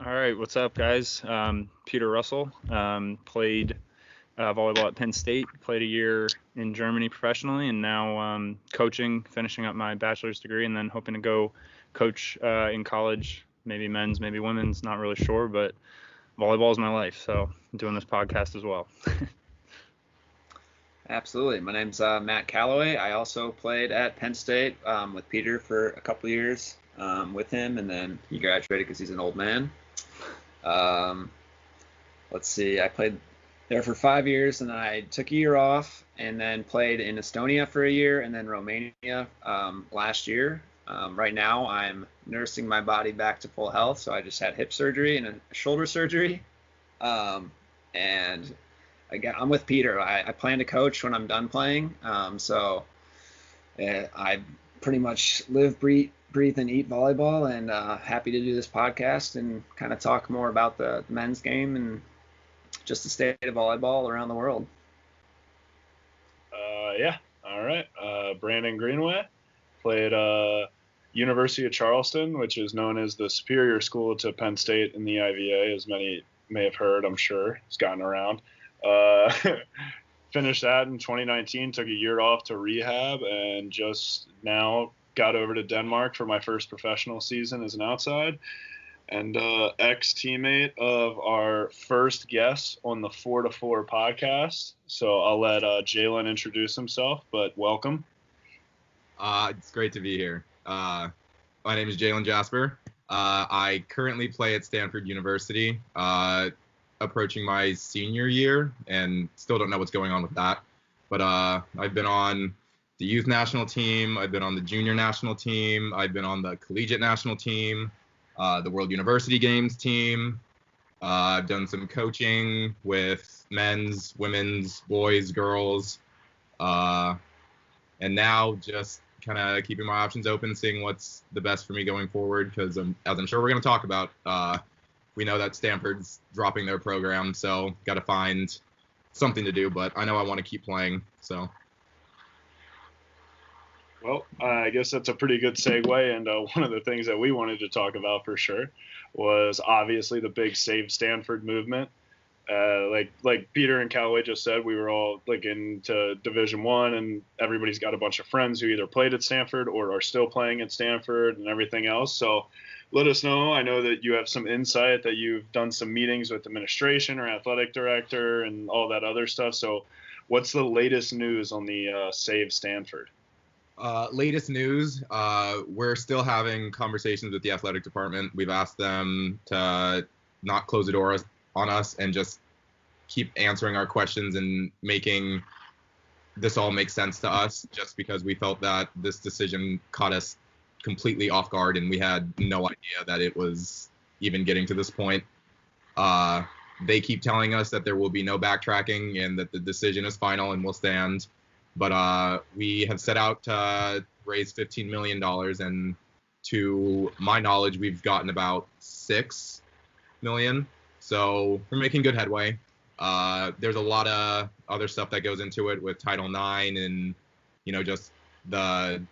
All right, what's up, guys? Peter Russell. Played volleyball at Penn State. Played a year in Germany professionally, and now coaching, finishing up my bachelor's degree, and then hoping to go coach in college, maybe men's, maybe women's. Not really sure, but volleyball is my life, so I'm doing this podcast as well. Absolutely. My name's Matt Calloway. I also played at Penn State with Peter for a couple years with him, and then he graduated because he's an old man. Um, let's see, I played there for 5 years, and then I took a year off, and then played in Estonia for a year, and then Romania last year. Right now, I'm nursing my body back to full health, so I just had hip surgery and a shoulder surgery. And I'm with Peter. I plan to coach when I'm done playing. I pretty much live, breathe, and eat volleyball, and happy to do this podcast and kind of talk more about the men's game and just the state of volleyball around the world. Yeah. All right. Brandon Greenway played University of Charleston, which is known as the superior school to Penn State in the IVA, as many may have heard, I'm sure. It's gotten around. Finished that in 2019, took a year off to rehab, and just now got over to Denmark for my first professional season as an outside. And ex-teammate of our first guest on the 4 to 4 podcast. So I'll let Jaylen introduce himself, but welcome. It's great to be here. My name is Jaylen Jasper. I currently play at Stanford University, approaching my senior year, and still don't know what's going on with that. But I've been on the youth national team. I've been on the junior national team. I've been on the collegiate national team, the World University Games team. I've done some coaching with men's, women's, boys, girls. And now just kind of keeping my options open, seeing what's the best for me going forward, because as I'm sure we're going to talk about, we know that Stanford's dropping their program, so got to find something to do, but I know I want to keep playing, so. Well, I guess that's a pretty good segue, and one of the things that we wanted to talk about for sure was obviously the big Save Stanford movement. Like Peter and Callaway just said, we were all into Division I, and everybody's got a bunch of friends who either played at Stanford or are still playing at Stanford and everything else. So let us know. I know that you have some insight, that you've done some meetings with administration or athletic director and all that other stuff. So what's the latest news on the Save Stanford? Latest news, we're still having conversations with the athletic department. We've asked them to not close the door on us and just keep answering our questions and making this all make sense to us, just because we felt that this decision caught us completely off guard and we had no idea that it was even getting to this point. They keep telling us that there will be no backtracking and that the decision is final and will stand. But we have set out to raise $15 million, and to my knowledge, we've gotten about $6 million. So we're making good headway. There's a lot of other stuff that goes into it with Title IX and, just the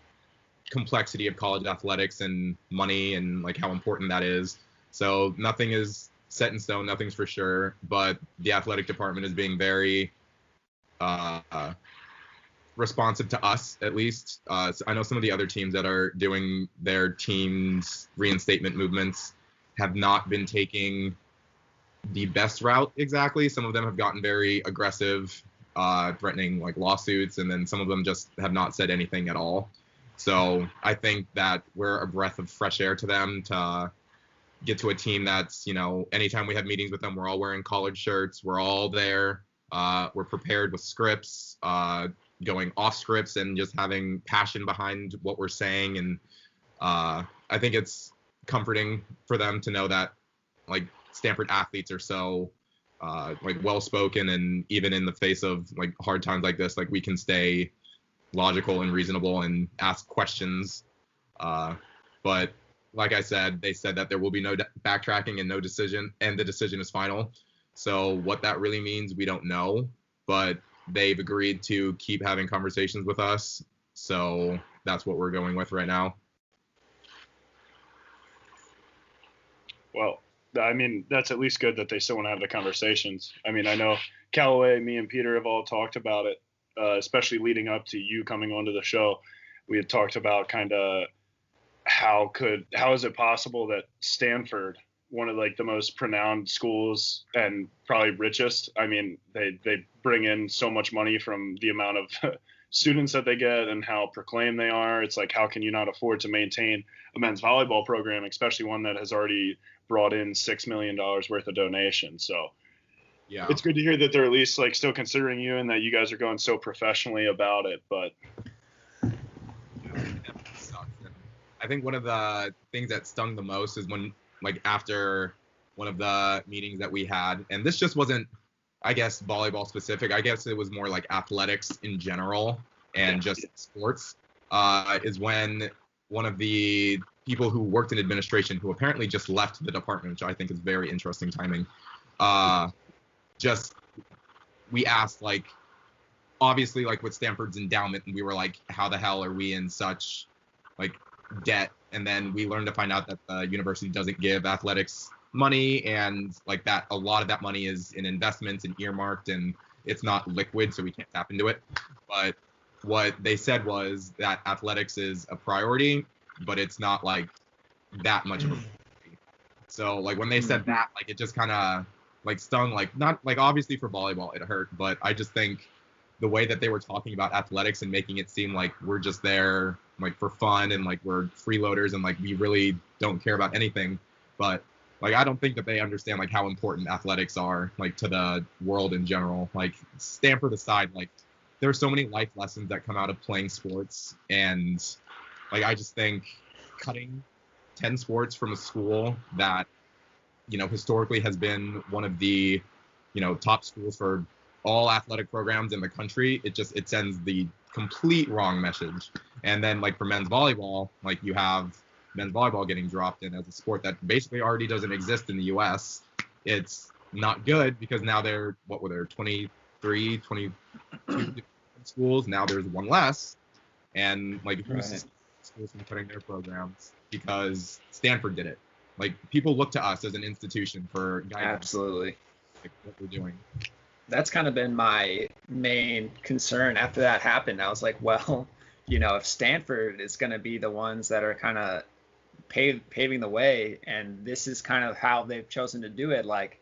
complexity of college athletics and money and like how important that is. So nothing is set in stone, nothing's for sure, but the athletic department is being very responsive to us, at least. So I know some of the other teams that are doing their team's reinstatement movements have not been taking the best route exactly. Some of them have gotten very aggressive, threatening like lawsuits, and then some of them just have not said anything at all. So I think that we're a breath of fresh air to them to get to a team that's, anytime we have meetings with them, we're all wearing collared shirts, we're all there, we're prepared with scripts, going off scripts and just having passion behind what we're saying. And I think it's comforting for them to know that like Stanford athletes are so well-spoken, and even in the face of like hard times like this, like we can stay logical and reasonable and ask questions. But like I said, they said that there will be no backtracking and no decision, and the decision is final. So what that really means, we don't know, but they've agreed to keep having conversations with us. So that's what we're going with right now. Well, I mean, that's at least good that they still want to have the conversations. I mean, I know Callaway, me and Peter have all talked about it, especially leading up to you coming onto the show. We had talked about kind of how is it possible that Stanford, one of like the most renowned schools and probably richest, I mean, they bring in so much money from the amount of students that they get and how proclaimed they are. It's like, how can you not afford to maintain a men's volleyball program, especially one that has already brought in $6 million worth of donations? So Yeah, it's good to hear that they're at least like still considering you and that you guys are going so professionally about it. But I think one of the things that stung the most is when, like, after one of the meetings that we had, and this just wasn't, I guess, volleyball specific. I guess it was more like athletics in general and just sports, is when one of the people who worked in administration, who apparently just left the department, which I think is very interesting timing, we asked, like, obviously, like, with Stanford's endowment, and we were like, how the hell are we in such, like, debt? And then we learned to find out that the university doesn't give athletics money, and like that a lot of that money is in investments and earmarked, and it's not liquid, so we can't tap into it. But what they said was that athletics is a priority, but it's not like that much of a priority. So like when they said that, like it just kind of like stung, like not like obviously for volleyball it hurt, but I just think the way that they were talking about athletics and making it seem like we're just there like for fun and like we're freeloaders and like we really don't care about anything. But like I don't think that they understand like how important athletics are like to the world in general. Like Stanford aside, like there are so many life lessons that come out of playing sports, and like I just think cutting 10 sports from a school that, you know, historically has been one of the, you know, top schools for all athletic programs in the country, it sends the complete wrong message. And then like for men's volleyball, like you have men's volleyball getting dropped in as a sport that basically already doesn't exist in the US. It's not good because now there 23, 22 schools. Now there's one less. And like who's schools from cutting their programs because Stanford did it. Like people look to us as an institution for guidance. Absolutely. Like what we're doing. That's kind of been my main concern after that happened. I was like, well, you know, if Stanford is going to be the ones that are kind of paving the way, and this is kind of how they've chosen to do it, like,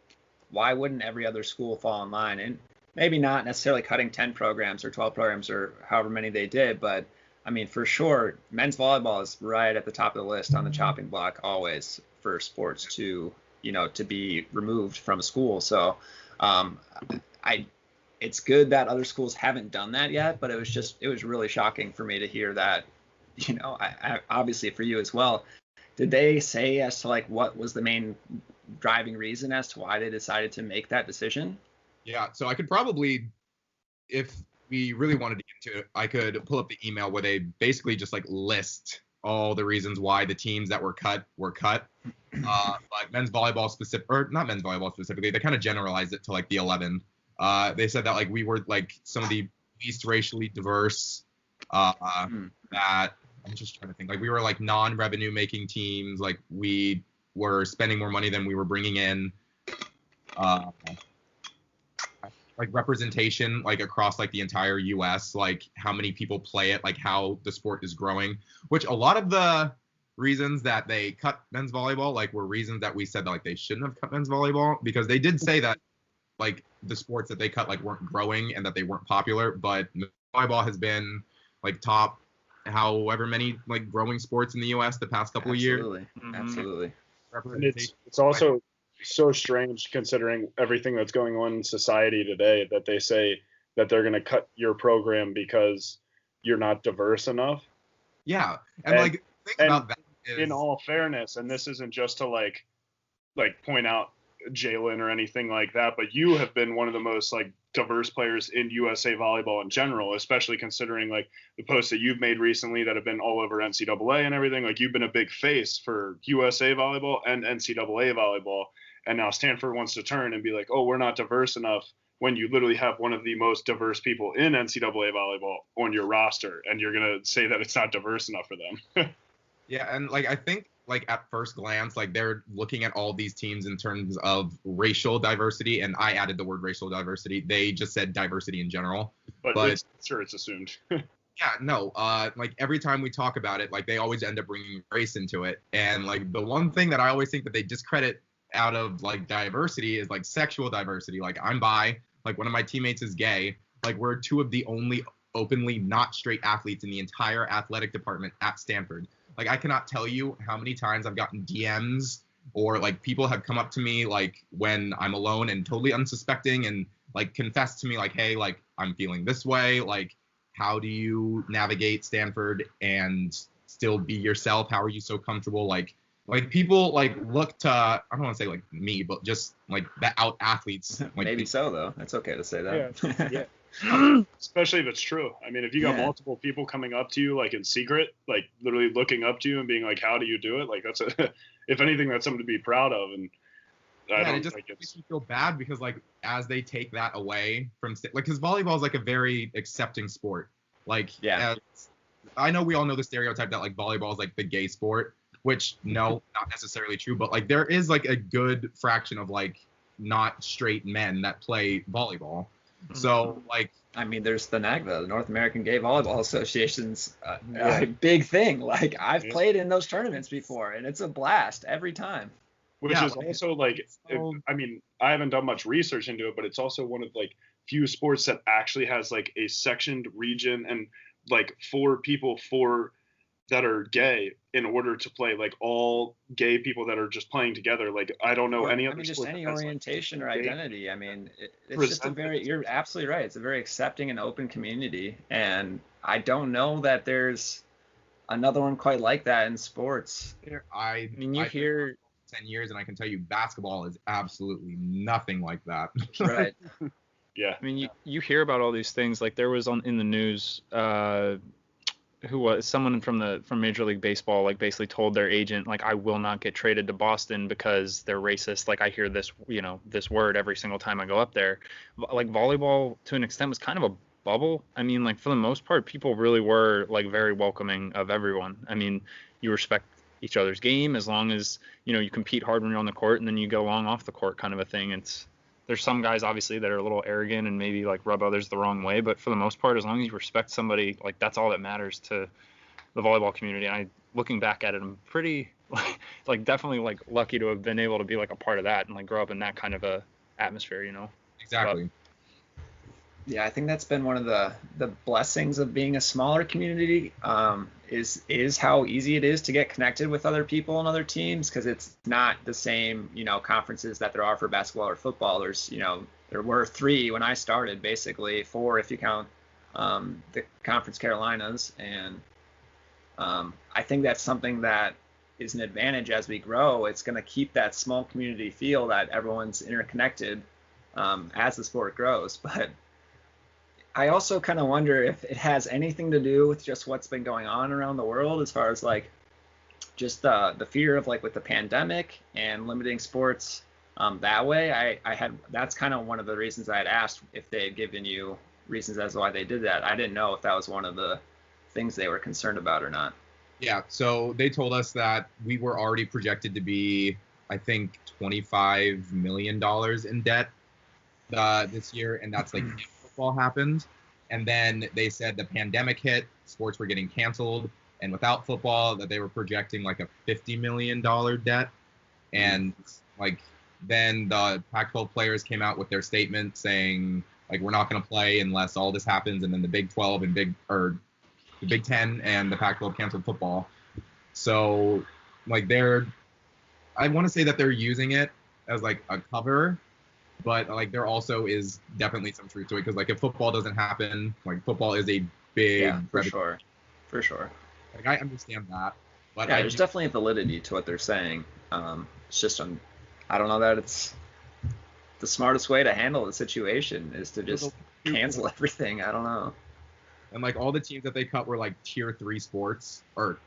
why wouldn't every other school fall in line? And maybe not necessarily cutting 10 programs or 12 programs or however many they did, but I mean, for sure, men's volleyball is right at the top of the list on the chopping block always for sports to, you know, to be removed from a school. So, it's good that other schools haven't done that yet, but it was really shocking for me to hear that, you know, I obviously for you as well. Did they say as to like what was the main driving reason as to why they decided to make that decision? Yeah, so I could probably, if we really wanted to get into it, I could pull up the email where they basically just like list all the reasons why the teams that were cut were cut. But men's volleyball specific, or not men's volleyball specifically, they kind of generalized it to like the 11. They said that like we were like some of the least racially diverse, that I'm just trying to think, like we were like non-revenue making teams, like we were spending more money than we were bringing in, like representation like across like the entire US, like how many people play it, like how the sport is growing, which a lot of the reasons that they cut men's volleyball like were reasons that we said that like they shouldn't have cut men's volleyball, because they did say that like the sports that they cut like weren't growing and that they weren't popular, but volleyball has been like top however many like growing sports in the US the past couple of years. Absolutely. And it's also so strange considering everything that's going on in society today that they say that they're going to cut your program because you're not diverse enough. Yeah. And like think about that in all fairness, and this isn't just to like point out Jaylen or anything like that, but you have been one of the most like diverse players in USA volleyball in general, especially considering like the posts that you've made recently that have been all over NCAA and everything. Like you've been a big face for USA volleyball and NCAA volleyball, and now Stanford wants to turn and be like, oh, we're not diverse enough, when you literally have one of the most diverse people in NCAA volleyball on your roster, and you're gonna say that it's not diverse enough for them. Yeah, and like I think like at first glance, like they're looking at all these teams in terms of racial diversity, and I added the word racial diversity. They just said diversity in general. But it's assumed. Yeah, no, like every time we talk about it, like they always end up bringing race into it. And like the one thing that I always think that they discredit out of like diversity is like sexual diversity. Like I'm bi, like one of my teammates is gay. Like we're two of the only openly not straight athletes in the entire athletic department at Stanford. Like I cannot tell you how many times I've gotten DMs or like people have come up to me like when I'm alone and totally unsuspecting and like confess to me like, hey, like I'm feeling this way, like how do you navigate Stanford and still be yourself? How are you so comfortable? Like people like look to, I don't want to say like me, but just like the out athletes. Like, Maybe so though. That's okay to say that. Yeah. Especially if it's true. I mean, if you got multiple people coming up to you like in secret, like literally looking up to you and being like, how do you do it? Like that's if anything, that's something to be proud of. And it just makes me feel bad because like as they take that away from like because volleyball is like a very accepting sport. Like I know we all know the stereotype that like volleyball is like the gay sport, which no, not necessarily true, but like there is like a good fraction of like not straight men that play volleyball. So like I mean, there's the NAGVA, the North American Gay Volleyball Association's a big thing. Like I've played in those tournaments before, and it's a blast every time. Which is also like, I mean, I haven't done much research into it, but it's also one of like few sports that actually has like a sectioned region and like for people that are gay in order to play, like all gay people that are just playing together. Like I don't know any other. I mean, just sport any that has, orientation like, or identity. I mean, it's just you're absolutely right. It's a very accepting and open community, and I don't know that there's another one quite like that in sports. I mean, you hear 10 years and I can tell you basketball is absolutely nothing like that. Right. Yeah. I mean, you hear about all these things. Like there was in the news, who was someone from Major League Baseball, like basically told their agent, like, I will not get traded to Boston because they're racist. Like I hear this, this word every single time I go up there. Like volleyball to an extent was kind of a bubble. I mean, like for the most part, people really were like very welcoming of everyone. I mean, you respect each other's game as long as you compete hard when you're on the court and then you go along off the court kind of a thing. There's some guys obviously that are a little arrogant and maybe like rub others the wrong way, but for the most part, as long as you respect somebody, like that's all that matters to the volleyball community. And looking back at it, I'm pretty like definitely like lucky to have been able to be like a part of that and like grow up in that kind of a atmosphere, Exactly. Yeah, I think that's been one of the blessings of being a smaller community, is how easy it is to get connected with other people and other teams, because it's not the same, conferences that there are for basketball or football. There's, there were 3 when I started, basically 4 if you count the Conference Carolinas, and I think that's something that is an advantage as we grow. It's going to keep that small community feel that everyone's interconnected as the sport grows, but I also kind of wonder if it has anything to do with just what's been going on around the world as far as like just the fear of like with the pandemic and limiting sports that way. That's kind of one of the reasons I had asked if they had given you reasons as to why they did that. I didn't know if that was one of the things they were concerned about or not. Yeah, so they told us that we were already projected to be, I think, $25 million in debt this year, and that's like football happened. And then they said the pandemic hit, sports were getting canceled, and without football that they were projecting like a $50 million debt. And like then the Pac-12 players came out with their statement saying like we're not going to play unless all this happens, and then the Big 12 and the Big 10 and the Pac-12 canceled football. So like I want to say that they're using it as like a cover, but like there also is definitely some truth to it, because like if football doesn't happen, like football is a big for sure. Like I understand that, but there's definitely a validity to what they're saying. It's just I don't know that it's the smartest way to handle the situation is to just cancel everything. I don't know. And like all the teams that they cut were like tier 3 sports, or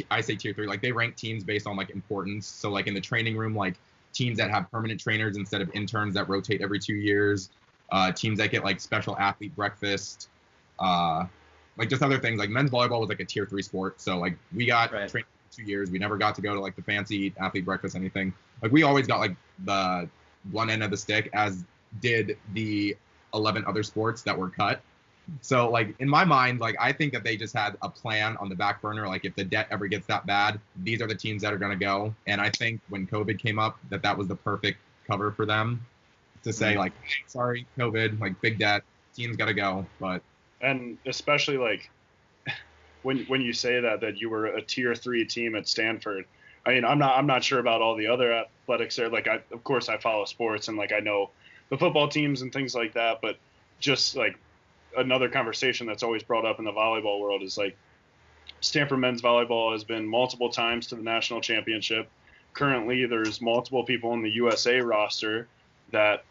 I say tier 3, like they rank teams based on like importance. So like in the training room, like teams that have permanent trainers instead of interns that rotate every 2 years, teams that get like special athlete breakfast, like just other things. Like men's volleyball was like a tier 3 sport, so like we got training 2 years. We never got to go to like the fancy athlete breakfast, anything. Like we always got like the one end of the stick, as did the 11 other sports that were cut. So like in my mind, like I think that they just had a plan on the back burner. Like if the debt ever gets that bad, these are the teams that are going to go. And I think when COVID came up, that was the perfect cover for them to say like, hey, sorry, COVID, like big debt, teams got to go. But and especially like when you say that you were a tier 3 team at Stanford. I mean, I'm not sure about all the other athletics there. Like of course I follow sports and like I know the football teams and things like that, but just like another conversation that's always brought up in the volleyball world is like Stanford men's volleyball has been multiple times to the national championship. Currently, there's multiple people on the USA roster that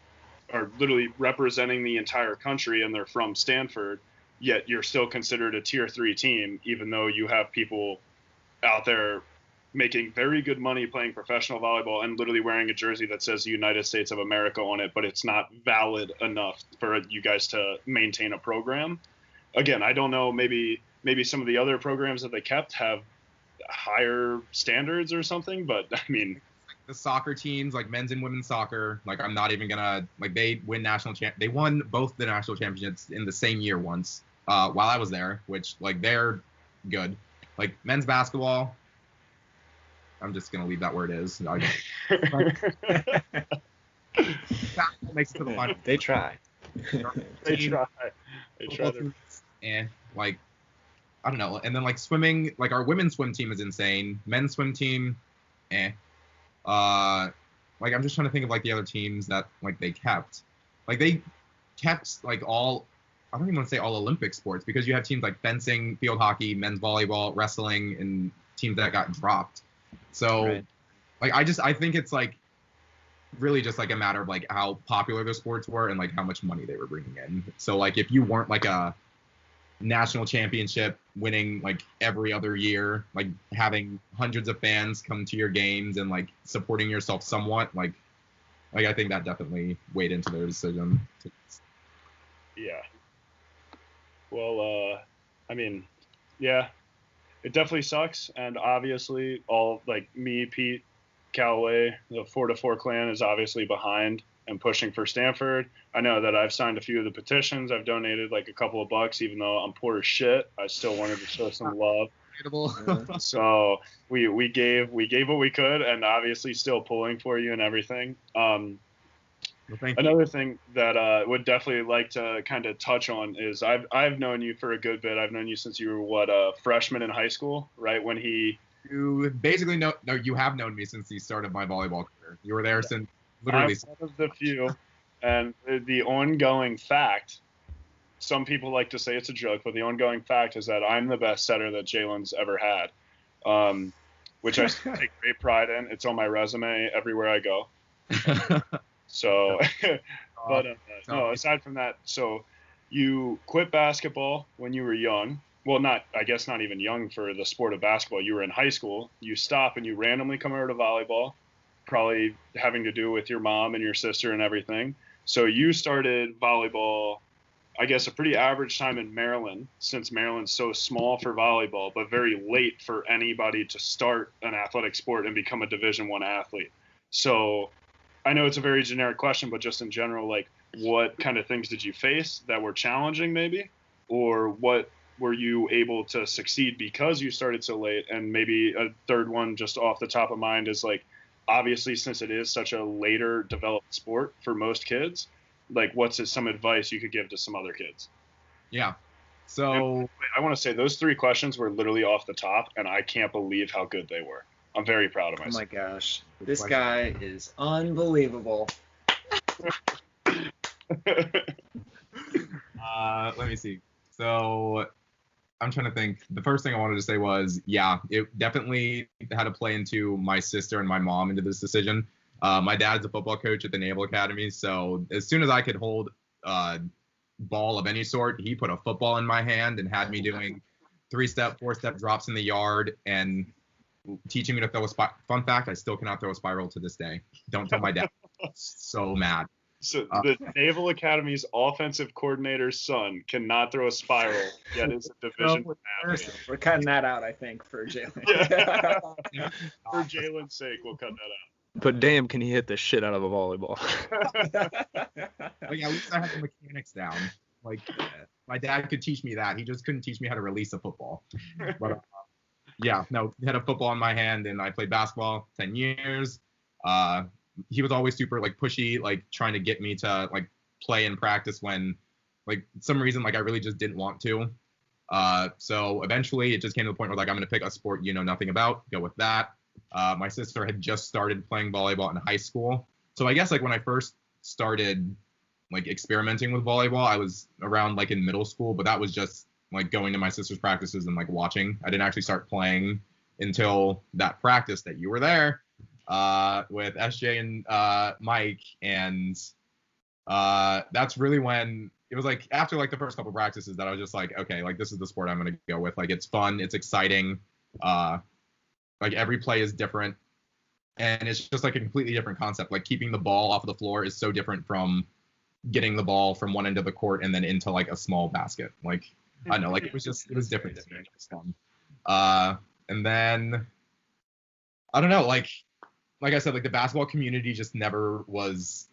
are literally representing the entire country, and they're from Stanford, yet you're still considered a tier 3 team, even though you have people out there making very good money playing professional volleyball and literally wearing a jersey that says the United States of America on it, but it's not valid enough for you guys to maintain a program. Again, I don't know, maybe some of the other programs that they kept have higher standards or something, but I mean, the soccer teams, like men's and women's soccer, like I'm not even gonna, like they won both the national championships in the same year once while I was there, which like they're good. Like men's basketball, I'm just gonna leave that where it is. Makes it to the final. They try. They try. And like I don't know. And then like swimming, like our women's swim team is insane. Men's swim team, like I'm just trying to think of like the other teams that like they kept. Like they kept like all, I don't even want to say all Olympic sports, because you have teams like fencing, field hockey, men's volleyball, wrestling, and teams that got dropped. So right. like I think it's like really just like a matter of like how popular the sports were and like how much money they were bringing in. So like if you weren't like a national championship winning like every other year, like having hundreds of fans come to your games and like supporting yourself somewhat, like I think that definitely weighed into their decision. Yeah. Well, I mean, yeah, it definitely sucks. And obviously all like me, Pete, Callaway, the 4-4 clan is obviously behind and pushing for Stanford. I know that I've signed a few of the petitions. I've donated like a couple of bucks, even though I'm poor as shit. I still wanted to show some love. So we gave what we could, and obviously still pulling for you and everything. Another thing that would definitely like to kind of touch on is I've known you for a good bit. I've known you since you were a freshman in high school, right? When you basically you have known me since the start of my volleyball career. You were there since literally. I'm one of the few, and the ongoing fact, some people like to say it's a joke, but the ongoing fact is that I'm the best setter that Jaylen's ever had, which I take great pride in. It's on my resume everywhere I go. So, but no, aside from that, so you quit basketball when you were young. Well, not even young for the sport of basketball. You were in high school. You stop and you randomly come over to volleyball, probably having to do with your mom and your sister and everything. So you started volleyball, I guess, a pretty average time in Maryland, since Maryland's so small for volleyball, but very late for anybody to start an athletic sport and become a Division I athlete. So I know it's a very generic question, but just in general, like what kind of things did you face that were challenging maybe? Or what were you able to succeed because you started so late? And maybe a third one just off the top of mind is like, obviously, since it is such a later developed sport for most kids, like what's some advice you could give to some other kids? Yeah. So I want to say those 3 questions were literally off the top, and I can't believe how good they were. I'm very proud of myself. Oh my gosh. This guy is unbelievable. Let me see. So I'm trying to think. The first thing I wanted to say was, yeah, it definitely had to play into my sister and my mom into this decision. My dad's a football coach at the Naval Academy, so as soon as I could hold a ball of any sort, he put a football in my hand and had me doing 3-step, 4-step drops in the yard and teaching me to throw a spiral. Fun fact, I still cannot throw a spiral to this day. Don't tell my dad. So mad. So the Naval Academy's offensive coordinator's son cannot throw a spiral, yet is a division athlete. We're cutting that out, I think, for Jaylen. Yeah. For Jaylen's sake, we'll cut that out. But damn, can he hit the shit out of a volleyball? But yeah, at least I had the mechanics down. Like, my dad could teach me that. He just couldn't teach me how to release a football. But yeah, no, had a football in my hand, and I played basketball 10 years. He was always super like pushy, like trying to get me to like play and practice when like some reason like I really just didn't want to. So eventually it just came to the point where like I'm gonna pick a sport you know nothing about, go with that. My sister had just started playing volleyball in high school, so I guess like when I first started like experimenting with volleyball, I was around like in middle school, but that was just like going to my sister's practices and like watching. I didn't actually start playing until that practice that you were there with SJ and Mike, and that's really when it was like after like the first couple practices that I was just like, okay, like this is the sport I'm gonna go with. Like it's fun, it's exciting, like every play is different, and it's just like a completely different concept. Like keeping the ball off of the floor is so different from getting the ball from one end of the court and then into like a small basket. Like I don't know, like it was different to me. It was fun. And then I don't know, like I said, like the basketball community just never was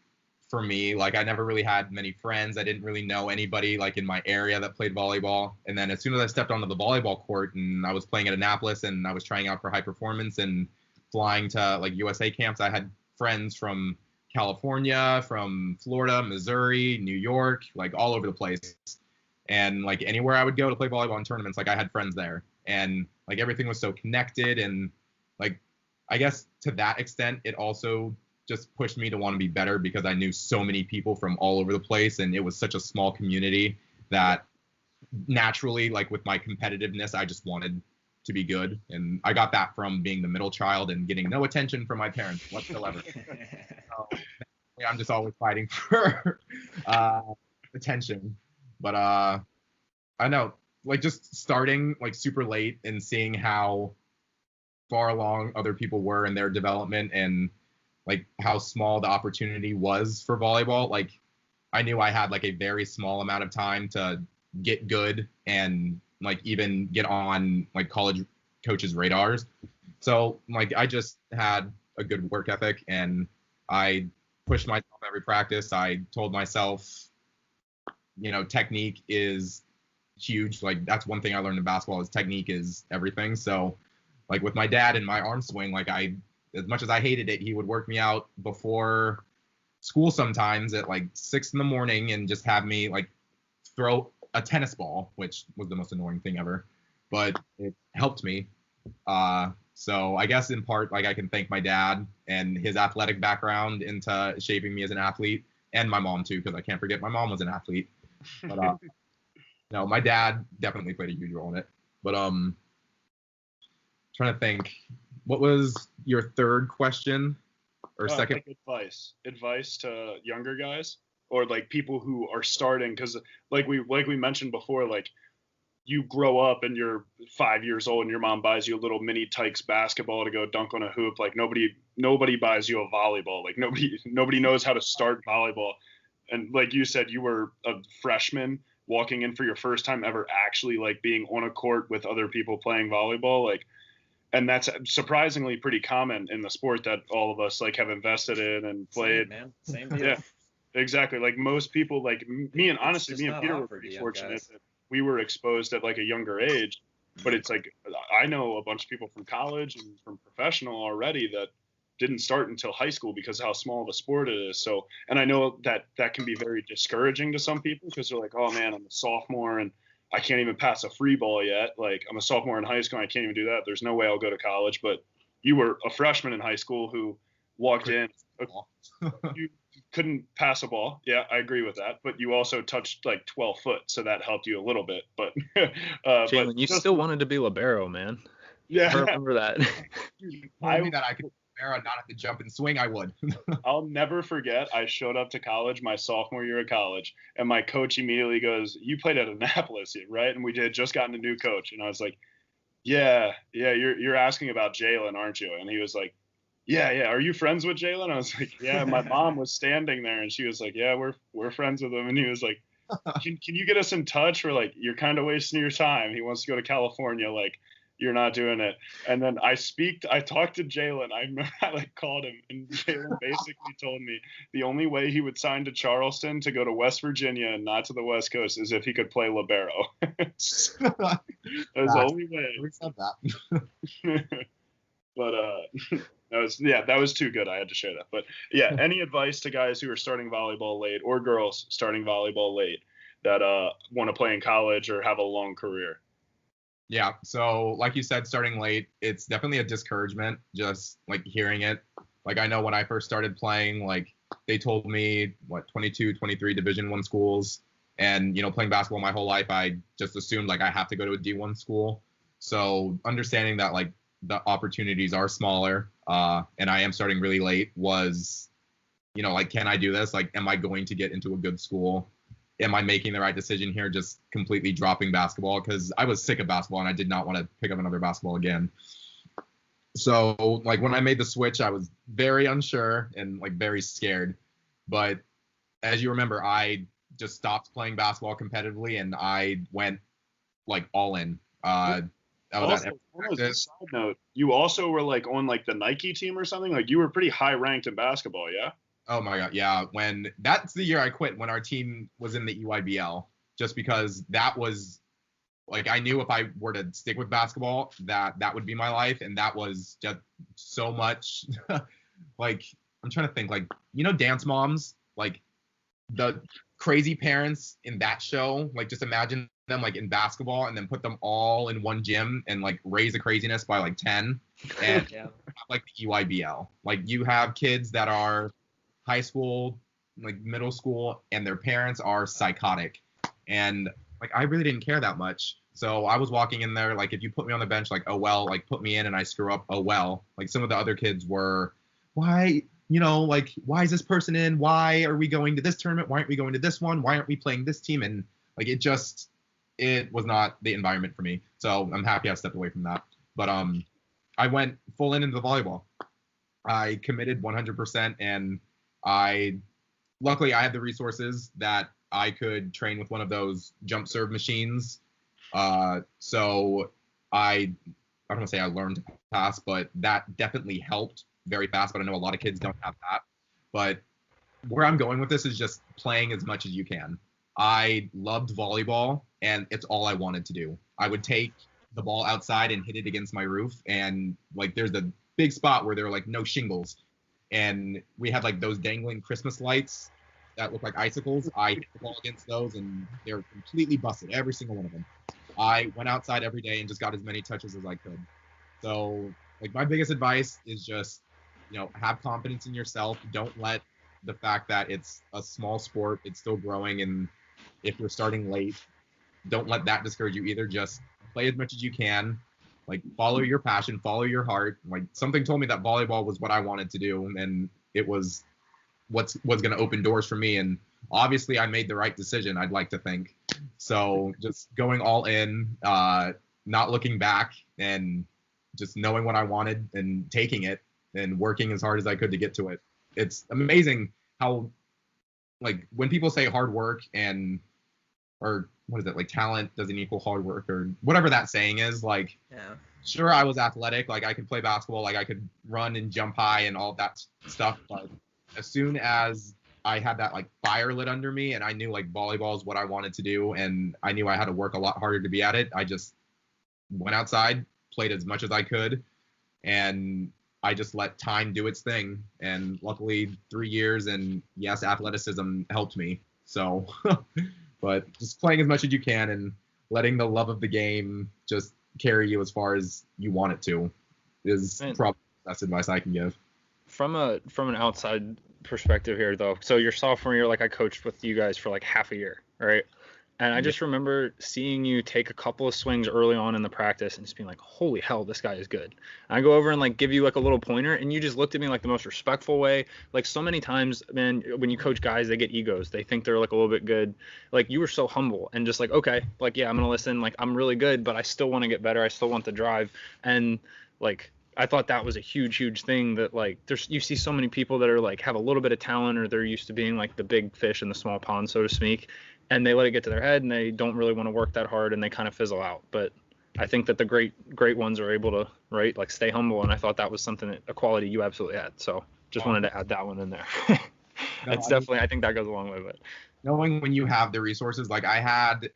for me. Like I never really had many friends. I didn't really know anybody like in my area that played volleyball. And then as soon as I stepped onto the volleyball court and I was playing at Annapolis and I was trying out for high performance and flying to like USA camps, I had friends from California, from Florida, Missouri, New York, like all over the place. And like anywhere I would go to play volleyball in tournaments, like I had friends there. And like everything was so connected, and like I guess to that extent, it also just pushed me to want to be better because I knew so many people from all over the place, and it was such a small community that naturally, like with my competitiveness, I just wanted to be good. And I got that from being the middle child and getting no attention from my parents whatsoever. So, I'm just always fighting for attention. But I know, like just starting like super late and seeing how far along other people were in their development and like how small the opportunity was for volleyball. Like I knew I had like a very small amount of time to get good and like even get on like college coaches' radars. So like I just had a good work ethic and I pushed myself every practice. I told myself, you know, technique is huge. Like that's one thing I learned in basketball is technique is everything. So like with my dad and my arm swing, like as much as I hated it, he would work me out before school sometimes at like 6 a.m. and just have me like throw a tennis ball, which was the most annoying thing ever, but it helped me. So I guess in part, like I can thank my dad and his athletic background into shaping me as an athlete, and my mom too, because I can't forget my mom was an athlete. But no, my dad definitely played a huge role in it. But trying to think, what was your third question or second? Like advice to younger guys or like people who are starting, because like we mentioned before, like you grow up and you're 5 years old and your mom buys you a little mini Tykes basketball to go dunk on a hoop. Like nobody buys you a volleyball. Like nobody knows how to start volleyball. And like you said, you were a freshman walking in for your first time ever actually like being on a court with other people playing volleyball. Like, and that's surprisingly pretty common in the sport that all of us like have invested in and played. Same deal. Yeah, exactly. Like most people, like me and Peter were pretty fortunate that we were exposed at like a younger age. But it's like I know a bunch of people from college and from professional already that didn't start until high school because of how small of a sport it is. So, and I know that can be very discouraging to some people because they're like, oh man, I'm a sophomore and I can't even pass a free ball yet. Like I'm a sophomore in high school and I can't even do that. There's no way I'll go to college. But you were a freshman in high school who walked in. You couldn't pass a ball. Yeah, I agree with that. But you also touched like 12 foot. So that helped you a little bit. But Jaylen, you still wanted to be libero, man. Yeah. I remember that. I knew that I could not have to jump and swing, I would. I'll never forget. I showed up to college my sophomore year of college, and my coach immediately goes, "You played at Annapolis, right?" And we had just gotten a new coach, and I was like, "Yeah, you're asking about Jaylen, aren't you?" And he was like, yeah, are you friends with Jaylen? I was like, yeah, my mom was standing there and she was like, yeah, we're friends with him. And he was like, can you get us in touch? We're like, you're kind of wasting your time. He wants to go to California. Like, you're not doing it. And then I talked to Jaylen. I remember I like called him, and Jaylen basically told me the only way he would sign to Charleston to go to West Virginia and not to the West Coast is if he could play libero. That's the only way. We said that. But that was too good. I had to share that. But yeah, any advice to guys who are starting volleyball late, or girls starting volleyball late, that want to play in college or have a long career? Yeah, so like you said, starting late, it's definitely a discouragement just like hearing it. Like I know when I first started playing, like they told me 22, 23 Division I schools, and playing basketball my whole life, I just assumed like I have to go to a D1 school. So understanding that like the opportunities are smaller, and I am starting really late was, like, can I do this? Like, am I going to get into a good school? Am I making the right decision here, just completely dropping basketball? Because I was sick of basketball and I did not want to pick up another basketball again. So, like, when I made the switch, I was very unsure and, like, very scared. But as you remember, I just stopped playing basketball competitively and I went, like, all in. That was also, a side note, you also were, like, on, like, the Nike team or something? Like, you were pretty high ranked in basketball, yeah? Oh my God, yeah. That's the year I quit, when our team was in the EYBL, just because that was, like, I knew if I were to stick with basketball, that would be my life, and that was just so much. Like, I'm trying to think, like, Dance Moms, like, the crazy parents in that show, like, just imagine them, like, in basketball and then put them all in one gym and, like, raise the craziness by, like, 10, and Yeah. like the EYBL. Like, you have kids that are high school, like middle school, and their parents are psychotic. And like, I really didn't care that much. So I was walking in there, like, if you put me on the bench, like, oh well, like, put me in and I screw up, oh well. Like, some of the other kids were, why, like, why is this person in? Why are we going to this tournament? Why aren't we going to this one? Why aren't we playing this team? And like, it was not the environment for me. So I'm happy I stepped away from that. But I went full into the volleyball. I committed 100%, and luckily I had the resources that I could train with one of those jump serve machines. So I don't want to say I learned to pass, but that definitely helped very fast. But I know a lot of kids don't have that. But where I'm going with this is just playing as much as you can. I loved volleyball, and it's all I wanted to do. I would take the ball outside and hit it against my roof, and like, there's a big spot where there are like no shingles. And we had like those dangling Christmas lights that look like icicles. I hit the ball against those, and they're completely busted, every single one of them. I went outside every day and just got as many touches as I could. So, like, my biggest advice is just, have confidence in yourself. Don't let the fact that it's a small sport, it's still growing, and if you're starting late, don't let that discourage you either. Just play as much as you can. Like, follow your passion, follow your heart. Like, something told me that volleyball was what I wanted to do, and it was what's going to open doors for me. And obviously I made the right decision, I'd like to think. So just going all in, not looking back, and just knowing what I wanted and taking it and working as hard as I could to get to it. It's amazing how, like, when people say hard work or what is it, like, talent doesn't equal hard work, or whatever that saying is, like, Yeah. Sure, I was athletic, like, I could play basketball, like, I could run and jump high and all that stuff, but as soon as I had that, like, fire lit under me, and I knew, like, volleyball is what I wanted to do, and I knew I had to work a lot harder to be at it, I just went outside, played as much as I could, and I just let time do its thing. And luckily 3 years, and yes, athleticism helped me. So, but just playing as much as you can and letting the love of the game just carry you as far as you want it to is probably the best advice I can give. From an outside perspective here, though, so your sophomore year, like, I coached with you guys for like half a year, right? And I just remember seeing you take a couple of swings early on in the practice and just being like, holy hell, this guy is good. And I go over and, like, give you, like, a little pointer, and you just looked at me like the most respectful way. Like, so many times, man, when you coach guys, they get egos. They think they're, like, a little bit good. Like, you were so humble and just like, okay, like, yeah, I'm going to listen. Like, I'm really good, but I still want to get better. I still want the drive. And, like, I thought that was a huge thing that like you see so many people that are like have a little bit of talent or they're used to being like the big fish in the small pond, so to speak, and they let it get to their head and they don't really want to work that hard and they kind of fizzle out. But I think that the great ones are able to, right, like stay humble, and I thought that was something, a quality you absolutely had. So just wanted to add that one in there. It's definitely, I think that goes a long way with it. Knowing when you have the resources, like I had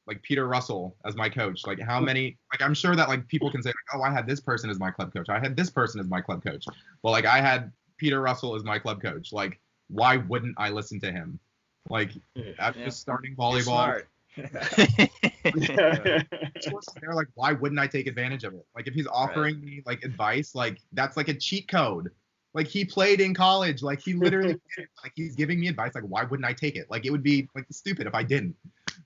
like Peter Russell as my coach. Like how many, like I'm sure that like people can say like, oh, I had this person as my club coach. I had this person as my club coach. Well, like I had Peter Russell as my club coach. Like why wouldn't I listen to him? Like after just starting volleyball. They're like, why wouldn't I take advantage of it? Like if he's offering me like advice, like that's like a cheat code. Like he played in college, like he literally did. Like he's giving me advice, like why wouldn't I take it? Like it would be like stupid if I didn't.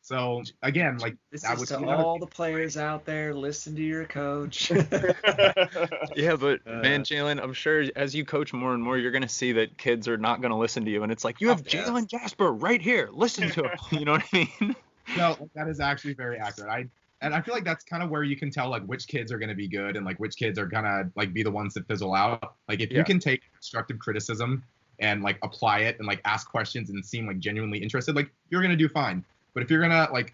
So again, like this that is would to all the players out there, listen to your coach. Yeah, but man, Jaylen, I'm sure as you coach more and more, you're gonna see that kids are not gonna listen to you, and it's like you have Jaylen Jasper right here, listen to him. You know what I mean? No, that is actually very accurate. I feel like that's kind of where you can tell like which kids are going to be good and like which kids are going to like be the ones that fizzle out. Like if you can take constructive criticism and like apply it and like ask questions and seem like genuinely interested, like you're going to do fine. But if you're going to like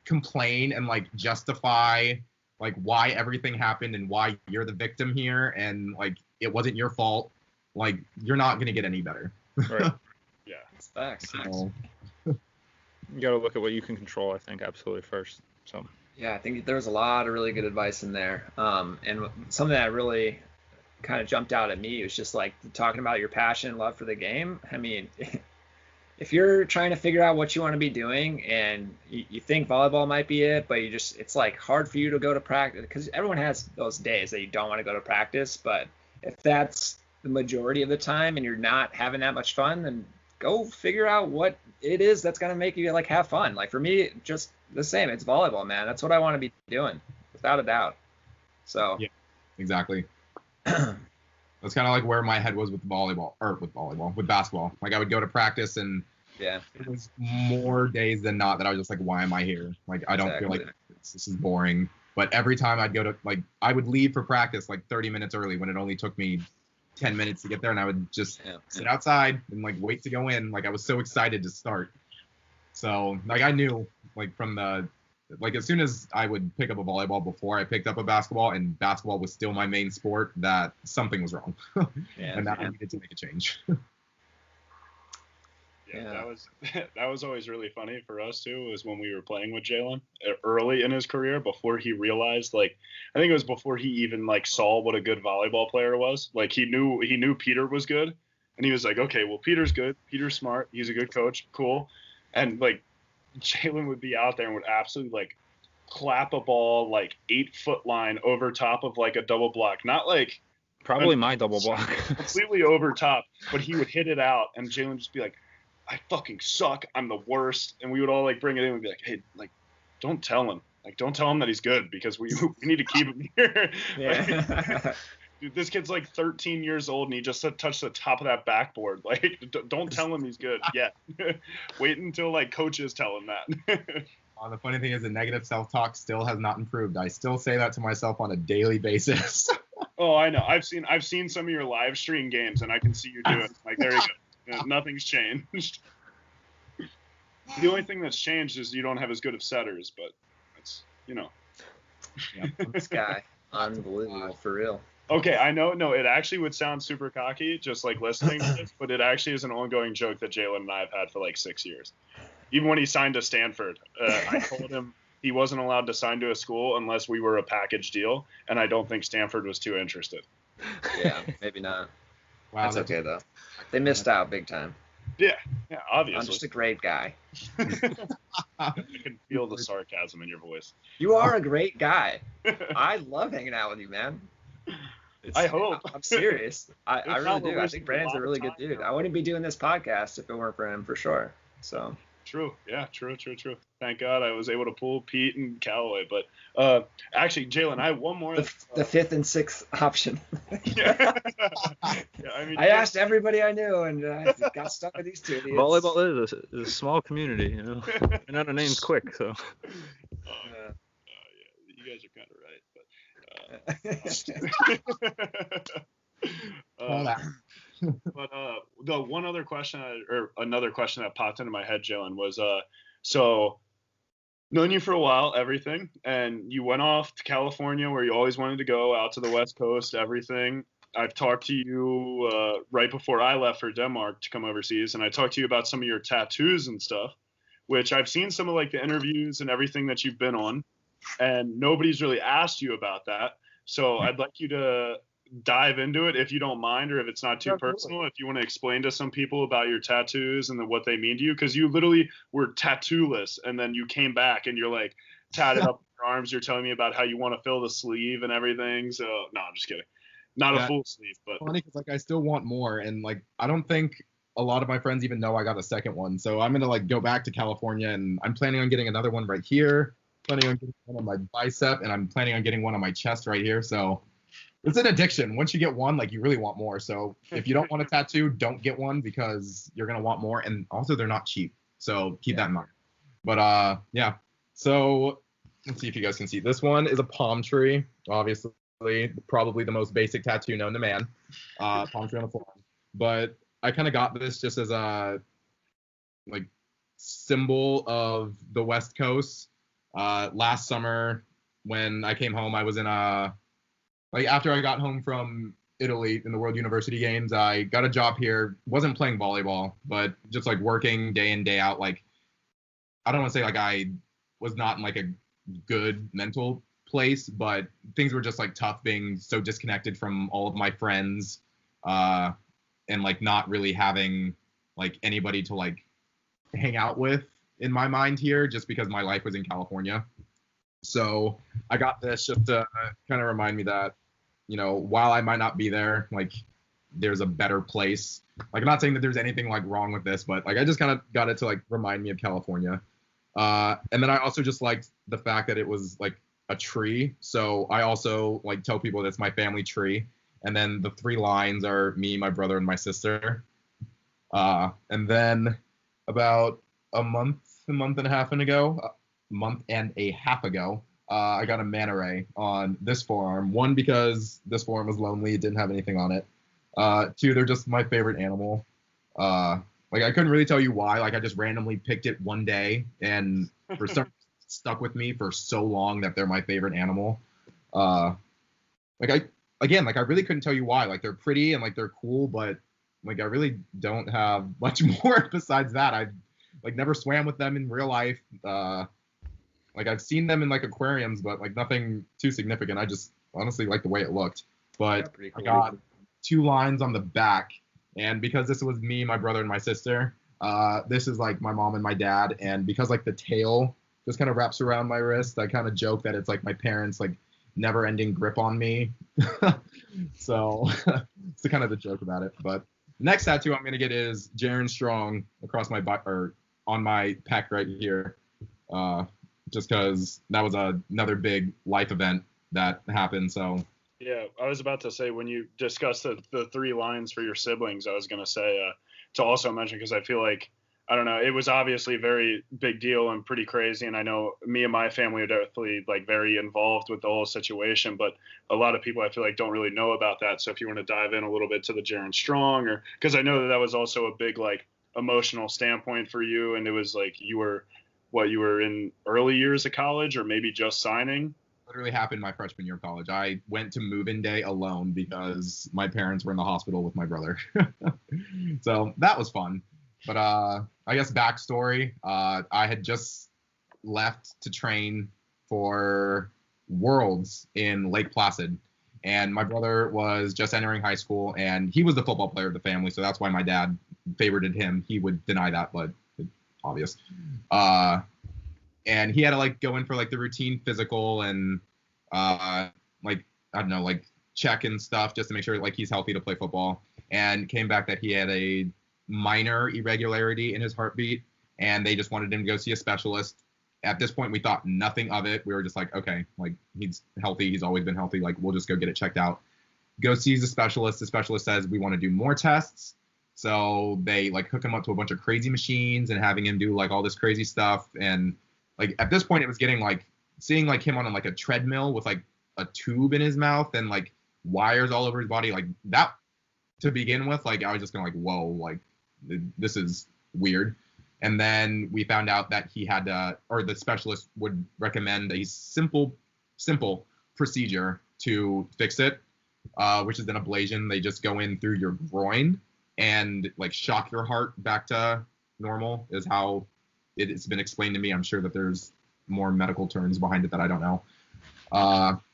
complain and like justify like why everything happened and why you're the victim here and like it wasn't your fault, like you're not going to get any better. Right. Yeah. It's facts. So, you got to look at what you can control, I think, absolutely first. So. Yeah, I think there was a lot of really good advice in there. And something that really kind of jumped out at me was just like talking about your passion and love for the game. I mean, if you're trying to figure out what you want to be doing and you think volleyball might be it, but it's like hard for you to go to practice because everyone has those days that you don't want to go to practice. But if that's the majority of the time and you're not having that much fun, then go figure out what it is that's going to make you like have fun. Like for me, just the same. It's volleyball, man. That's what I want to be doing, without a doubt. So yeah, exactly. That's kind of like where my head was with with basketball. Like I would go to practice and it was more days than not that I was just like, why am I here? Like I don't feel like this is boring. But every time I'd go to like I would leave for practice like 30 minutes early when it only took me 10 minutes to get there, and I would just sit outside and like wait to go in. Like I was so excited to start. So like I knew like from the like as soon as I would pick up a volleyball before I picked up a basketball and basketball was still my main sport, that something was wrong. And that I needed to make a change. That was always really funny for us too, was when we were playing with Jaylen early in his career before he realized, like I think it was before he even like saw what a good volleyball player was. Like he knew Peter was good and he was like, okay, well Peter's good, Peter's smart, he's a good coach, cool. And like Jaylen would be out there and would absolutely like clap a ball like 8-foot line over top of like a double block, not like probably my double block, completely over top, but he would hit it out and Jaylen would just be like, I fucking suck, I'm the worst. And we would all like bring it in and be like, hey, like don't tell him that he's good because we need to keep him here. Like, dude, this kid's like 13 years old and he just touched the top of that backboard. Like, don't tell him he's good yet. Wait until like coaches tell him that. The funny thing is the negative self-talk still has not improved. I still say that to myself on a daily basis. Oh, I know. I've seen some of your live stream games and I can see you do it. Like, there you go. Nothing's changed. The only thing that's changed is you don't have as good of setters, but it's, Yeah, this guy, unbelievable, for real. Okay, I know. No, it actually would sound super cocky just like listening to this, but it actually is an ongoing joke that Jaylen and I have had for like 6 years. Even when he signed to Stanford, I told him he wasn't allowed to sign to a school unless we were a package deal, and I don't think Stanford was too interested. Yeah, maybe not. Wow, that's okay though. They missed out big time. Yeah, obviously. I'm just a great guy. I can feel the sarcasm in your voice. You are a great guy. I love hanging out with you, man. I hope. I'm serious. I really do. I think Brandon's a really good dude. I wouldn't be doing this podcast if it weren't for him, for sure. So. True. Yeah, true. Thank God I was able to pull Pete and Callaway. But actually, Jaylen, I have one more. The fifth and sixth option. Yeah, I asked everybody I knew, and I got stuck with these two idiots. Volleyball is a small community, You're not a name's quick, so. Yeah, you guys are kind of right. But But the one other question, or another question that popped into my head, Jaylen, was so known you for a while, everything, and you went off to California where you always wanted to go, out to the West Coast, everything. I've talked to you right before I left for Denmark to come overseas, and I talked to you about some of your tattoos and stuff, which I've seen some of like the interviews and everything that you've been on, and nobody's really asked you about that. So I'd like you to dive into it if you don't mind, or if it's not too personal, if you want to explain to some people about your tattoos and what they mean to you, because you literally were tattoo-less, and then you came back and you're like tatted up your arms. You're telling me about how you want to fill the sleeve and everything. So no, I'm just kidding. Not a full sleeve, but funny because like I still want more, and like I don't think a lot of my friends even know I got a second one. So I'm gonna like go back to California, and I'm planning on getting another one right here. Planning on getting one on my bicep, and I'm planning on getting one on my chest right here. So it's an addiction. Once you get one, like you really want more. So if you don't want a tattoo, don't get one because you're gonna want more. And also they're not cheap. So keep that in mind. But yeah. So let's see if you guys can see. This one is a palm tree, obviously. Probably the most basic tattoo known to man. Palm tree on the forearm. But I kind of got this just as a like symbol of the West Coast. Last summer when I came home, I was in like after I got home from Italy in the World University Games, I got a job here. Wasn't playing volleyball, but just like working day in, day out. Like, I don't want to say like I was not in like a good mental place, but things were just like tough, being so disconnected from all of my friends, and like not really having like anybody to like hang out with in my mind here, just because my life was in California. So I got this just to kind of remind me that, you know, while I might not be there, like there's a better place. Like I'm not saying that there's anything like wrong with this, but like I just kind of got it to like remind me of California. And then I also just liked the fact that it was like a tree. So I also like tell people that's my family tree. And then the 3 lines are me, my brother, and my sister. And then about a month and a half ago, I got a manta ray on this forearm. 1, because this forearm was lonely, it didn't have anything on it. 2, they're just my favorite animal. Like I couldn't really tell you why. Like I just randomly picked it one day, and for some stuck with me for so long that they're my favorite animal. Like I really couldn't tell you why. Like they're pretty and like they're cool, but like I really don't have much more besides that. I've like never swam with them in real life. Like I've seen them in like aquariums, but like nothing too significant. I just honestly like the way it looked. But cool. I got 2 lines on the back, and because this was me, my brother, and my sister, this is like my mom and my dad. And because like the tail just kind of wraps around my wrist, I kind of joke that it's like my parents' like never-ending grip on me. So it's the kind of the joke about it. But next tattoo I'm gonna get is Jaylen Strong across my butt, or on my pec right here. Just because that was another big life event that happened. So yeah, I was about to say, when you discussed the 3 lines for your siblings, I was going to say to also mention, because I feel like, I don't know, it was obviously a very big deal and pretty crazy. And I know me and my family are definitely like very involved with the whole situation, but a lot of people I feel like don't really know about that. So if you want to dive in a little bit to the Jaylen Strong, or because I know that was also a big like emotional standpoint for you, and it was like you were in early years of college, or maybe just signing? Literally happened my freshman year of college. I went to move-in day alone because my parents were in the hospital with my brother. So that was fun. But I guess backstory, I had just left to train for Worlds in Lake Placid. And my brother was just entering high school, and he was the football player of the family. So that's why my dad favorited him. He would deny that, but obvious. And he had to like go in for like the routine physical and like I don't know, like check and stuff just to make sure like he's healthy to play football. And came back that he had a minor irregularity in his heartbeat, and they just wanted him to go see a specialist. At this point, we thought nothing of it. We were just like, okay, like he's healthy, he's always been healthy, like we'll just go get it checked out. Go sees the specialist. The specialist says we want to do more tests. So they like hook him up to a bunch of crazy machines and having him do like all this crazy stuff. And like at this point it was getting like seeing like him on like a treadmill with like a tube in his mouth and like wires all over his body. Like that to begin with, like I was just kind of like, whoa, like this is weird. And then we found out that he had or the specialist would recommend a simple procedure to fix it, which is an ablation. They just go in through your groin and like shock your heart back to normal is how it's been explained to me. I'm sure that there's more medical terms behind it that I don't know.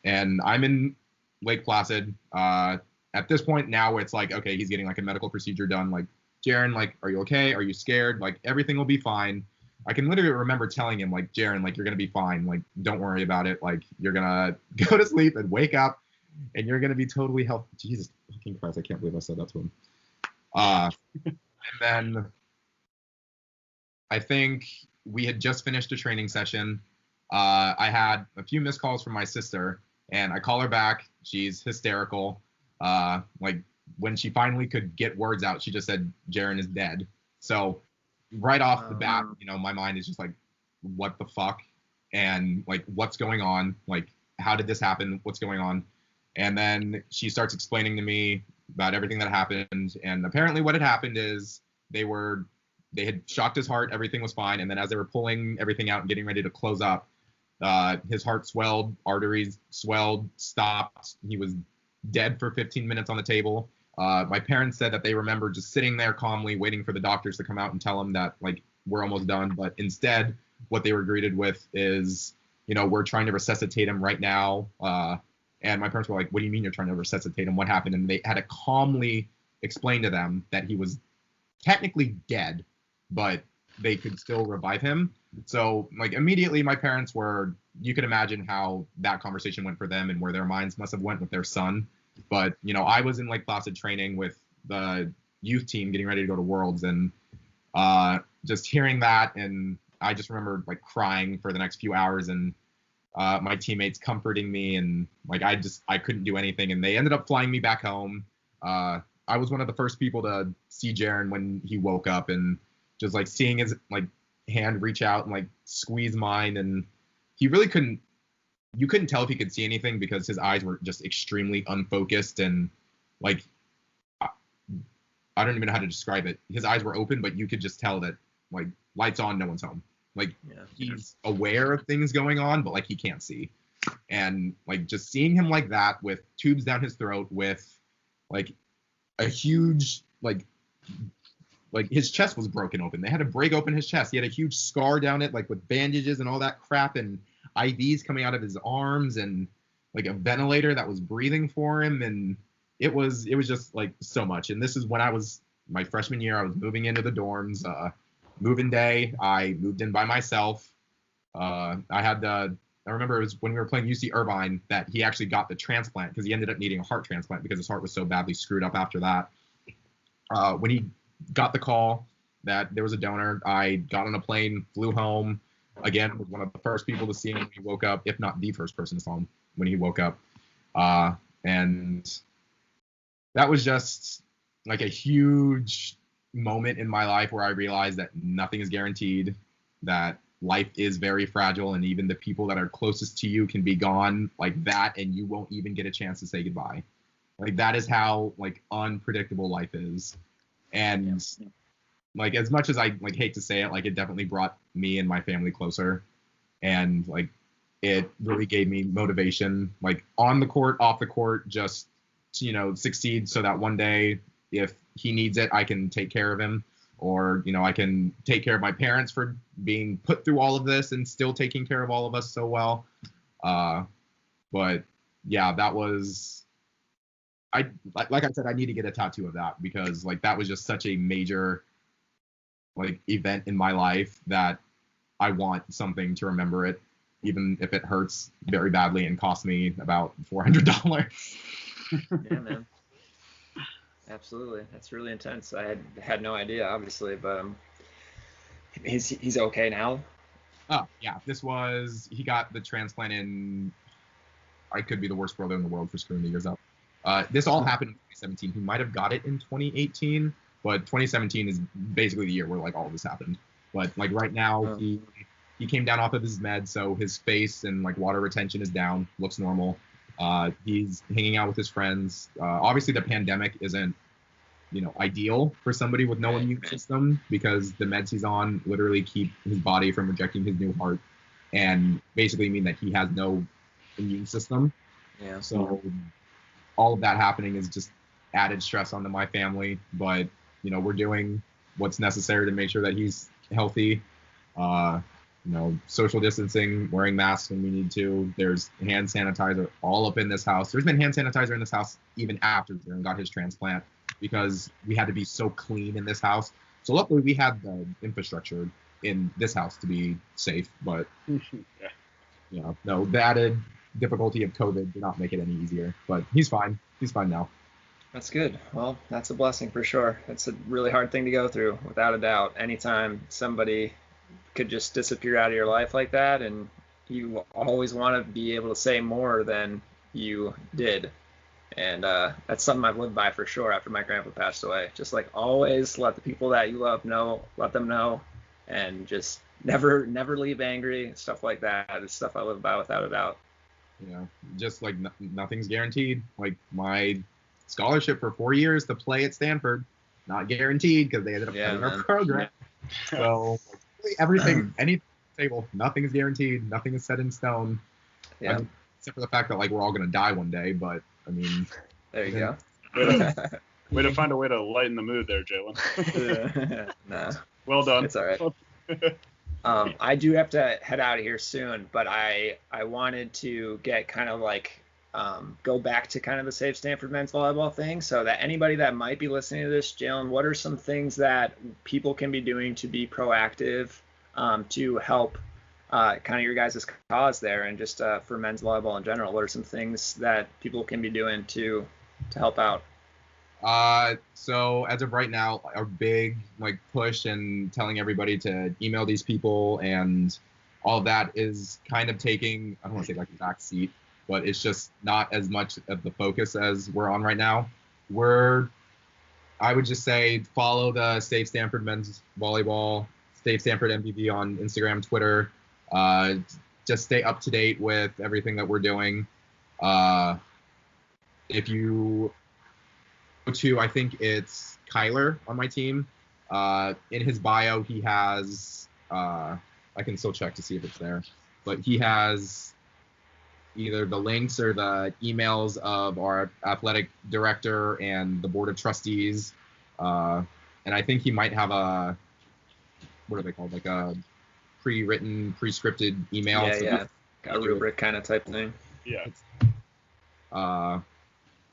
And I'm in Lake Placid. At this point now it's like, okay, he's getting like a medical procedure done. Like, Jaren, like, are you okay? Are you scared? Like, everything will be fine. I can literally remember telling him, like, Jaren, like, you're going to be fine. Like, don't worry about it. Like, you're going to go to sleep and wake up and you're going to be totally healthy. Jesus fucking Christ, I can't believe I said that to him. And then I think we had just finished a training session. I had a few missed calls from my sister, and I call her back. She's hysterical. Like, when she finally could get words out, she just said, Jaren is dead. So right off the bat, you know, my mind is just like, what the fuck? And like, what's going on? Like, how did this happen? What's going on? And then she starts explaining to me about everything that happened. And apparently what had happened is they had shocked his heart. Everything was fine. And then as they were pulling everything out and getting ready to close up, his heart swelled, arteries swelled, stopped. He was dead for 15 minutes on the table. My parents said that they remember just sitting there calmly waiting for the doctors to come out and tell them that, like, we're almost done. But instead, what they were greeted with is, you know, we're trying to resuscitate him right now. And my parents were like, what do you mean you're trying to resuscitate him? What happened? And they had to calmly explain to them that he was technically dead, but they could still revive him. So, like, immediately my parents were, you could imagine how that conversation went for them and where their minds must have went with their son. But, you know, I was in Lake Placid training with the youth team getting ready to go to Worlds, and just hearing that, and I just remember like crying for the next few hours, and my teammates comforting me, and like I couldn't do anything, and they ended up flying me back home. I was one of the first people to see Jaren when he woke up, and just like seeing his like hand reach out and like squeeze mine, and he really you couldn't tell if he could see anything because his eyes were just extremely unfocused, and like I don't even know how to describe it. His eyes were open, but you could just tell that like lights on, no one's home. Like he's aware of things going on, but like he can't see. And like just seeing him like that with tubes down his throat, with like a huge like his chest was broken open. They had to break open his chest. He had a huge scar down it, like with bandages and all that crap, and IVs coming out of his arms, and like a ventilator that was breathing for him. And it was just like so much. And this is when I was my freshman year. I was moving into the dorms. Moving day, I moved in by myself. I remember it was when we were playing UC Irvine that he actually got the transplant, because he ended up needing a heart transplant because his heart was so badly screwed up after that. When he got the call that there was a donor, I got on a plane, flew home. Again, was one of the first people to see him when he woke up, if not the first person to saw him when he woke up. And that was just like a huge moment in my life where I realized that nothing is guaranteed, that life is very fragile, and even the people that are closest to you can be gone like that, and you won't even get a chance to say goodbye. Like that is how like unpredictable life is. And like as much as I like hate to say it, like it definitely brought me and my family closer, and like it really gave me motivation, like on the court, off the court, just to, you know, succeed so that one day if he needs it, I can take care of him, or, you know, I can take care of my parents for being put through all of this and still taking care of all of us so well. But yeah, that was, like I said, I need to get a tattoo of that, because like that was just such a major like event in my life that I want something to remember it, even if it hurts very badly and costs me about $400. Yeah, man. Absolutely. That's really intense. I had no idea, obviously, but he's okay now. Oh, yeah. He got the transplant in, I could be the worst brother in the world for screwing the years up. This all happened in 2017. He might have got it in 2018, but 2017 is basically the year where like all of this happened. But like right now, he came down off of his meds, so his face and like water retention is down, looks normal. He's hanging out with his friends. Obviously, the pandemic isn't, ideal for somebody with no immune system, because the meds he's on literally keep his body from rejecting his new heart and basically mean that he has no immune system. Yeah. So all of that happening is just added stress onto my family. But, we're doing what's necessary to make sure that he's healthy. Social distancing, wearing masks when we need to. There's hand sanitizer all up in this house. There's been hand sanitizer in this house even after Jaylen got his transplant, because we had to be so clean in this house. So luckily we had the infrastructure in this house to be safe, but the added difficulty of COVID did not make it any easier. But he's fine. He's fine now. That's good. Well, that's a blessing for sure. It's a really hard thing to go through, without a doubt. Anytime somebody could just disappear out of your life like that, and you always want to be able to say more than you did. And that's something I've lived by for sure after my grandpa passed away. Just like always let the people that you love know, let them know, and just never leave angry, stuff like that. It's stuff I live by without a doubt. Yeah, just like nothing's guaranteed. Like my scholarship for 4 years to play at Stanford, not guaranteed, because they ended up cutting our program. So everything, anything on the table, nothing is guaranteed. Nothing is set in stone. Yeah. Except for the fact that we're all gonna die one day. But I mean, there you go. Way to find a way to lighten the mood there, Jaylen. Nah. Well done. It's all right. I do have to head out of here soon, but I wanted to get kind of go back to kind of the Save Stanford men's volleyball thing, so that anybody that might be listening to this, Jaylen, what are some things that people can be doing to be proactive, to help kind of your guys' cause there, and just for men's volleyball in general? What are some things that people can be doing to help out? So as of right now, our big push and telling everybody to email these people and all of that is kind of taking, I don't want to say a back seat, but it's just not as much of the focus as we're on right now. I would just say follow the Save Stanford men's volleyball, Save Stanford MVV on Instagram, Twitter. Just stay up to date with everything that we're doing. If you go to, I think it's Kyler on my team, in his bio, he has, I can still check to see if it's there, but he has either the links or the emails of our athletic director and the board of trustees. And I think he might have what are they called? A pre-written, pre-scripted email. Yeah. A rubric kind of type thing. Yeah.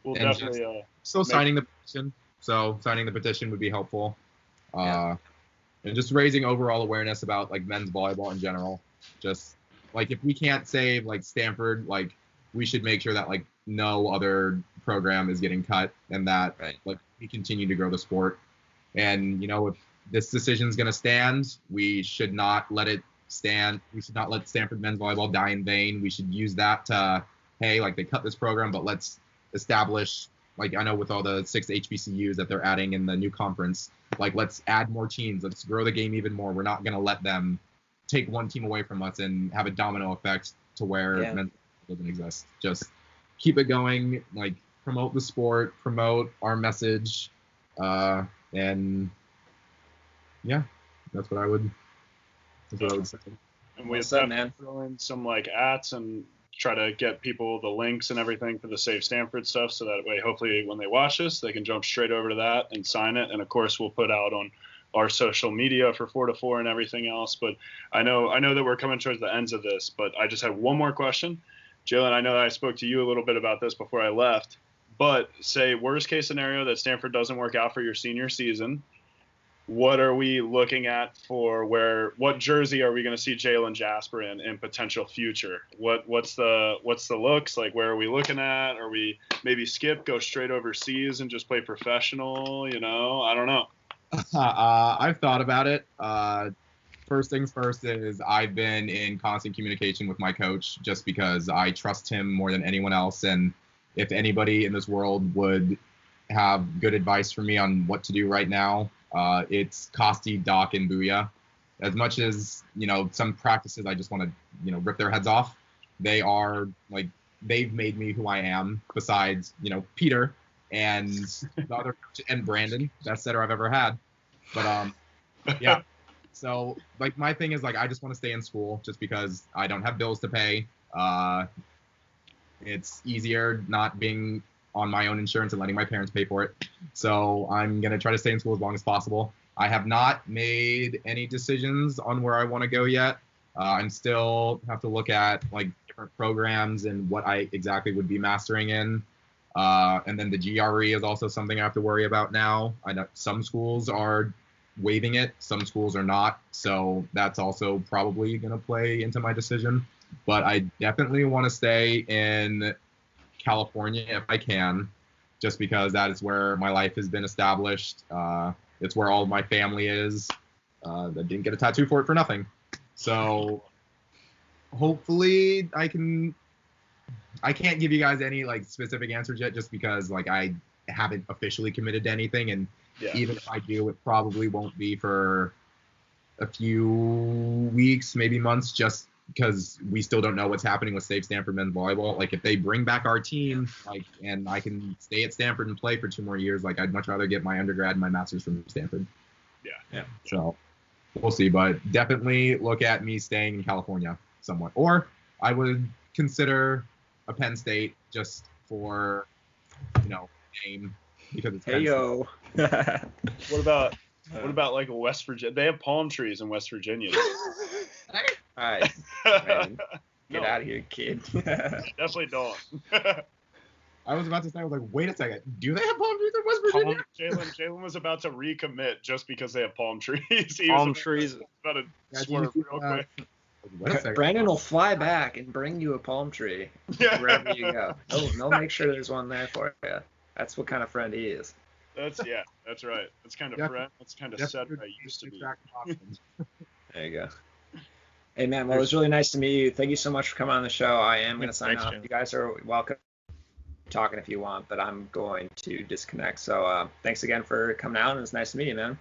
We'll definitely. Signing the petition. So signing the petition would be helpful. And just raising overall awareness about men's volleyball in general. Just if we can't save Stanford, we should make sure that no other program is getting cut, and that we continue to grow the sport. And if this decision is going to stand, we should not let it stand. We should not let Stanford men's volleyball die in vain. We should use that to, hey, they cut this program, but let's establish, I know with all the 6 HBCUs that they're adding in the new conference, let's add more teams. Let's grow the game even more. We're not going to let them take one team away from us and have a domino effect to where men's doesn't exist. Just keep it going, promote the sport, promote our message, and yeah, that's what I would say. And we have throw in some ats and try to get people the links and everything for the Save Stanford stuff, so that way hopefully when they watch this they can jump straight over to that and sign it. And of course we'll put out on our social media for 4 to 4 and everything else. But I know that we're coming towards the ends of this, but I just have one more question. Jaylen, I know that I spoke to you a little bit about this before I left, but say worst case scenario that Stanford doesn't work out for your senior season, what are we looking at for what jersey are we going to see Jaylen Jasper in potential future? What's the looks like? Where are we looking at? Are we maybe go straight overseas and just play professional? I don't know. I've thought about it. First things first is I've been in constant communication with my coach, just because I trust him more than anyone else. And if anybody in this world would have good advice for me on what to do right now, it's Kosti, Doc, and Booyah. As much as, some practices I just want to, rip their heads off, they are they've made me who I am. Besides, Peter and the other and Brandon, best setter I've ever had. But yeah. So like my thing is like I just want to stay in school just because I don't have bills to pay. It's easier not being on my own insurance and letting my parents pay for it. So I'm gonna try to stay in school as long as possible. I have not made any decisions on where I want to go yet. I'm still have to look at like different programs and what I exactly would be mastering in. And then the GRE is also something I have to worry about now. I know some schools are waiving it, some schools are not. So that's also probably going to play into my decision. But I definitely want to stay in California if I can, just because that is where my life has been established. It's where all of my family is. I didn't get a tattoo for it for nothing. So hopefully I can't give you guys any like specific answers yet just because like I haven't officially committed to anything, and even if I do, it probably won't be for a few weeks, maybe months, just because we still don't know what's happening with Save Stanford men's volleyball. Like if they bring back our team, like, and I can stay at Stanford and play for 2 more years, like I'd much rather get my undergrad and my master's from Stanford. Yeah. So we'll see, but definitely look at me staying in California somewhat, or I would consider a Penn State just for game because it's Penn State. What about like West Virginia? They have palm trees in West Virginia. All right, man. Get out of here, kid. Definitely don't. I was about to say, I was like, wait a second, do they have palm trees in West Virginia? Jaylen was about to recommit just because they have palm trees. Palm trees. About to swerve real quick. Wait a second. Brandon will fly back and bring you a palm tree wherever you go. They'll make sure there's one there for you. That's what kind of friend he is. That's right. That's kind of friend. That's kind of set I used to be. There you go. Hey man, well it was really nice to meet you. Thank you so much for coming on the show. I am going to sign off. You guys are welcome talking if you want, but I'm going to disconnect. So thanks again for coming out. It was nice to meet you, man.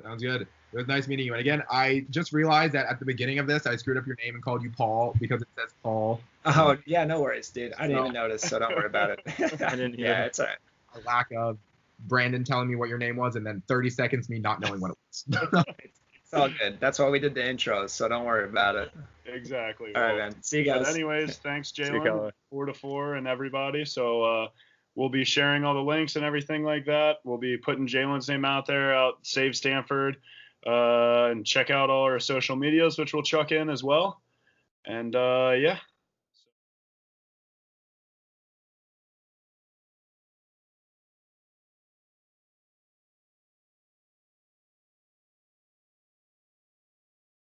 Sounds good. It was nice meeting you. And again, I just realized that at the beginning of this, I screwed up your name and called you Paul because it says Paul. Oh, yeah, no worries, dude. I didn't even notice, so don't worry about it. I didn't either. Yeah, it's all right. A lack of Brandon telling me what your name was and then 30 seconds me not knowing what it was. It's all good. That's why we did the intros, so don't worry about it. Exactly. All right, man. See you guys. But anyways, thanks, Jaylen, 4-4, and everybody. So we'll be sharing all the links and everything like that. We'll be putting Jaylen's name out there, Save Stanford, and check out all our social medias, which we'll chuck in as well. And, yeah,